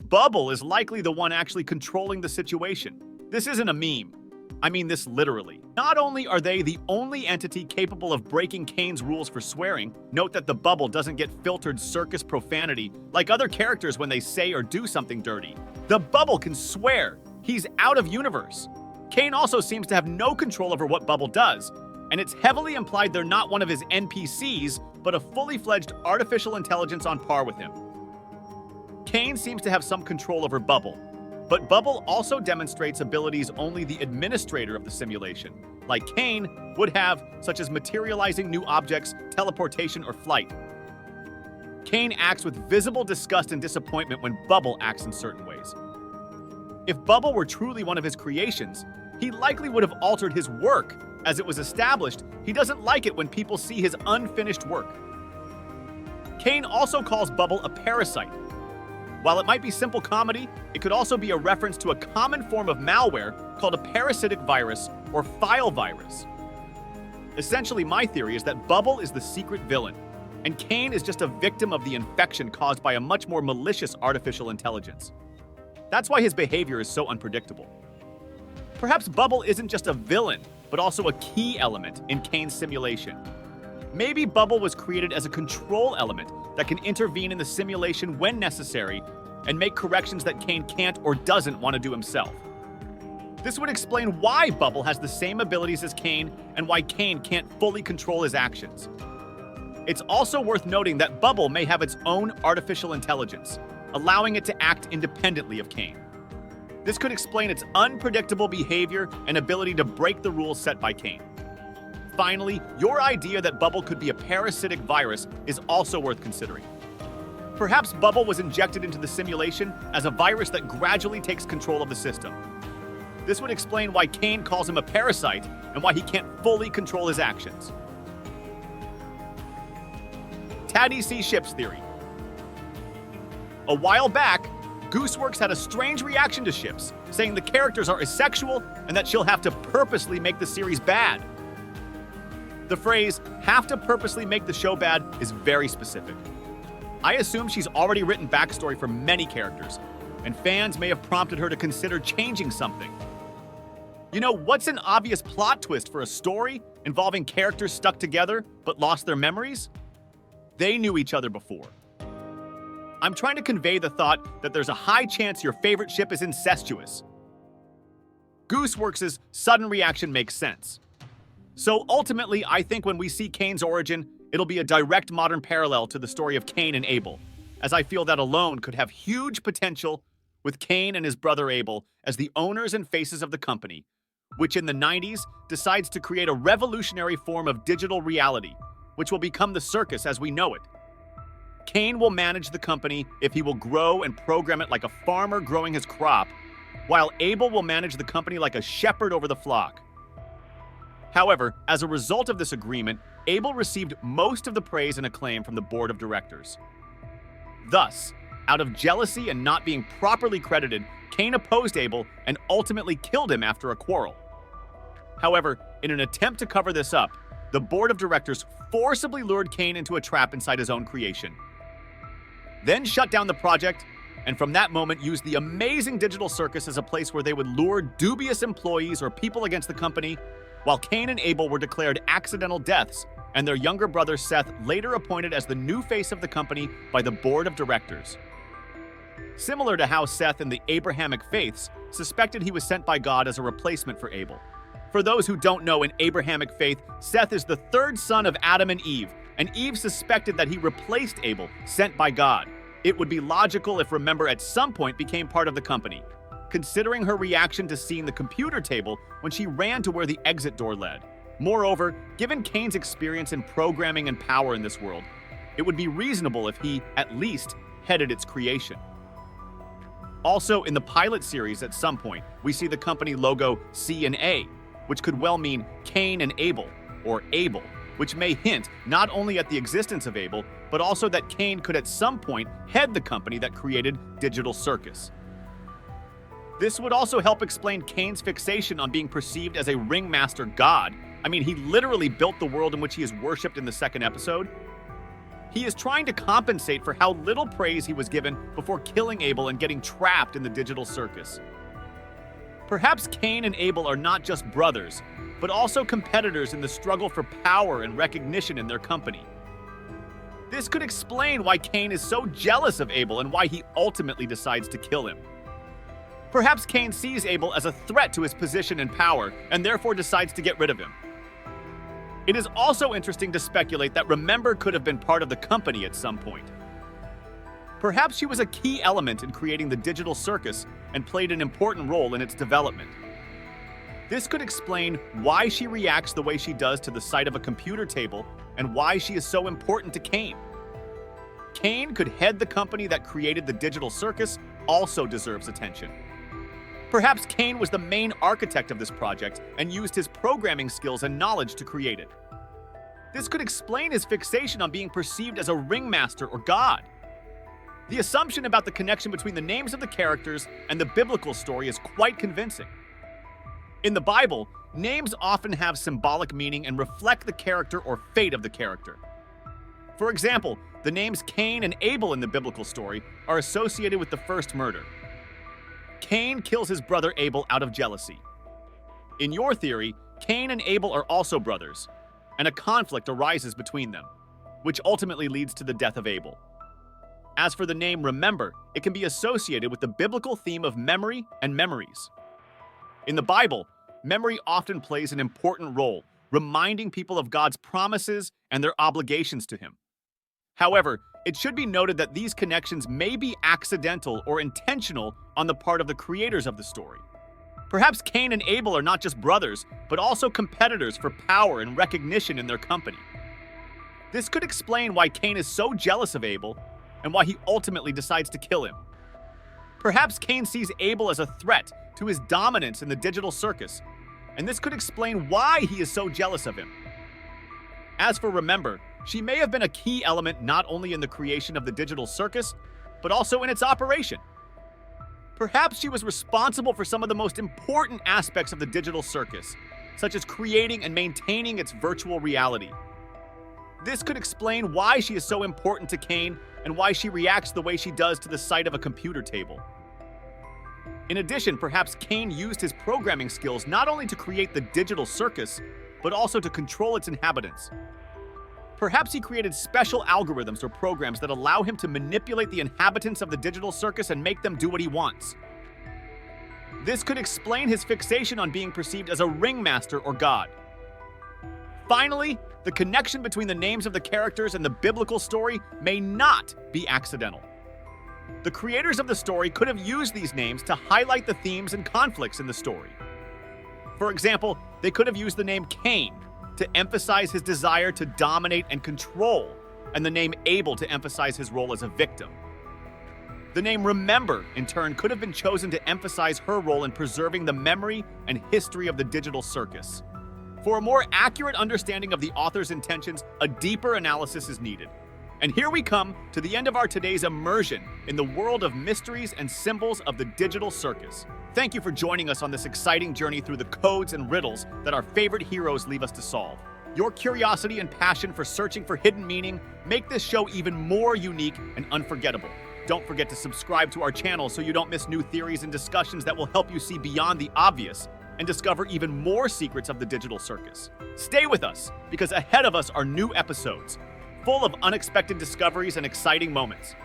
Bubble is likely the one actually controlling the situation. This isn't a meme. I mean this literally. Not only are they the only entity capable of breaking Kane's rules for swearing, note that the bubble doesn't get filtered circus profanity like other characters when they say or do something dirty. The bubble can swear. He's out of universe. Kane also seems to have no control over what Bubble does, and it's heavily implied they're not one of his NPCs, but a fully fledged artificial intelligence on par with him. Kane seems to have some control over Bubble, but Bubble also demonstrates abilities only the administrator of the simulation, like Kane, would have, such as materializing new objects, teleportation, or flight. Kane acts with visible disgust and disappointment when Bubble acts in certain ways. If Bubble were truly one of his creations, he likely would have altered his work. As it was established, he doesn't like it when people see his unfinished work. Kane also calls Bubble a parasite. While it might be simple comedy, it could also be a reference to a common form of malware called a parasitic virus or file virus. Essentially, my theory is that Bubble is the secret villain, and Kane is just a victim of the infection caused by a much more malicious artificial intelligence. That's why his behavior is so unpredictable. Perhaps Bubble isn't just a villain, but also a key element in Kane's simulation. Maybe Bubble was created as a control element that can intervene in the simulation when necessary and make corrections that Kane can't or doesn't want to do himself. This would explain why Bubble has the same abilities as Kane and why Kane can't fully control his actions. It's also worth noting that Bubble may have its own artificial intelligence, allowing it to act independently of Kane. This could explain its unpredictable behavior and ability to break the rules set by Kane. Finally, your idea that Bubble could be a parasitic virus is also worth considering. Perhaps Bubble was injected into the simulation as a virus that gradually takes control of the system. This would explain why Kane calls him a parasite and why he can't fully control his actions. Taddy C. Ship's theory. A while back, Gooseworks had a strange reaction to Ships, saying the characters are asexual and that she'll have to purposely make the series bad. The phrase, have to purposely make the show bad, is very specific. I assume she's already written backstory for many characters, and fans may have prompted her to consider changing something. You know, what's an obvious plot twist for a story involving characters stuck together but lost their memories? They knew each other before. I'm trying to convey the thought that there's a high chance your favorite ship is incestuous. Gooseworks' sudden reaction makes sense. So ultimately, I think when we see Kane's origin, it'll be a direct modern parallel to the story of Kane and Abel, as I feel that alone could have huge potential with Kane and his brother Abel as the owners and faces of the company, which in the 90s decides to create a revolutionary form of digital reality, which will become the circus as we know it. Kane will manage the company if he will grow and program it like a farmer growing his crop, while Abel will manage the company like a shepherd over the flock. However, as a result of this agreement, Abel received most of the praise and acclaim from the board of directors. Thus, out of jealousy and not being properly credited, Kane opposed Abel and ultimately killed him after a quarrel. However, in an attempt to cover this up, the board of directors forcibly lured Kane into a trap inside his own creation, then shut down the project, and from that moment used the amazing digital circus as a place where they would lure dubious employees or people against the company, while Kane and Abel were declared accidental deaths, and their younger brother Seth later appointed as the new face of the company by the board of directors. Similar to how Seth in the Abrahamic faiths suspected he was sent by God as a replacement for Abel. For those who don't know, in Abrahamic faith, Seth is the third son of Adam and Eve suspected that he replaced Abel, sent by God. It would be logical if Remember at some point became part of the company, considering her reaction to seeing the computer table when she ran to where the exit door led. Moreover, given Kane's experience in programming and power in this world, it would be reasonable if he, at least, headed its creation. Also, in the pilot series at some point, we see the company logo C and A, which could well mean Kane and Abel, or Abel, which may hint not only at the existence of Abel, but also that Kane could at some point head the company that created Digital Circus. This would also help explain Kane's fixation on being perceived as a ringmaster god. I mean, he literally built the world in which he is worshipped in the second episode. He is trying to compensate for how little praise he was given before killing Abel and getting trapped in the digital circus. Perhaps Cain and Abel are not just brothers, but also competitors in the struggle for power and recognition in their company. This could explain why Cain is so jealous of Abel and why he ultimately decides to kill him. Perhaps Cain sees Abel as a threat to his position and power and therefore decides to get rid of him. It is also interesting to speculate that Remember could have been part of the company at some point. Perhaps she was a key element in creating the digital circus and played an important role in its development. This could explain why she reacts the way she does to the sight of a computer table and why she is so important to Cain. Cain could head the company that created the digital circus, also deserves attention. Perhaps Cain was the main architect of this project and used his programming skills and knowledge to create it. This could explain his fixation on being perceived as a ringmaster or god. The assumption about the connection between the names of the characters and the biblical story is quite convincing. In the Bible, names often have symbolic meaning and reflect the character or fate of the character. For example, the names Cain and Abel in the biblical story are associated with the first murder. Cain kills his brother Abel out of jealousy. In your theory, Cain and Abel are also brothers, and a conflict arises between them, which ultimately leads to the death of Abel. As for the name Remember, it can be associated with the biblical theme of memory and memories. In the Bible, memory often plays an important role, reminding people of God's promises and their obligations to Him. However, it should be noted that these connections may be accidental or intentional on the part of the creators of the story. Perhaps Cain and Abel are not just brothers, but also competitors for power and recognition in their company. This could explain why Cain is so jealous of Abel and why he ultimately decides to kill him. Perhaps Cain sees Abel as a threat to his dominance in the digital circus, and this could explain why he is so jealous of him. As for Remember, she may have been a key element not only in the creation of the digital circus, but also in its operation. Perhaps she was responsible for some of the most important aspects of the digital circus, such as creating and maintaining its virtual reality. This could explain why she is so important to Cain and why she reacts the way she does to the sight of a computer table. In addition, perhaps Cain used his programming skills not only to create the digital circus, but also to control its inhabitants. Perhaps he created special algorithms or programs that allow him to manipulate the inhabitants of the digital circus and make them do what he wants. This could explain his fixation on being perceived as a ringmaster or god. Finally, the connection between the names of the characters and the biblical story may not be accidental. The creators of the story could have used these names to highlight the themes and conflicts in the story. For example, they could have used the name Cain to emphasize his desire to dominate and control, and the name Abel to emphasize his role as a victim. The name Remember, in turn, could have been chosen to emphasize her role in preserving the memory and history of the digital circus. For a more accurate understanding of the author's intentions, a deeper analysis is needed. And here we come to the end of our today's immersion in the world of mysteries and symbols of the digital circus. Thank you for joining us on this exciting journey through the codes and riddles that our favorite heroes leave us to solve. Your curiosity and passion for searching for hidden meaning make this show even more unique and unforgettable. Don't forget to subscribe to our channel so you don't miss new theories and discussions that will help you see beyond the obvious and discover even more secrets of the digital circus. Stay with us, because ahead of us are new episodes, full of unexpected discoveries and exciting moments.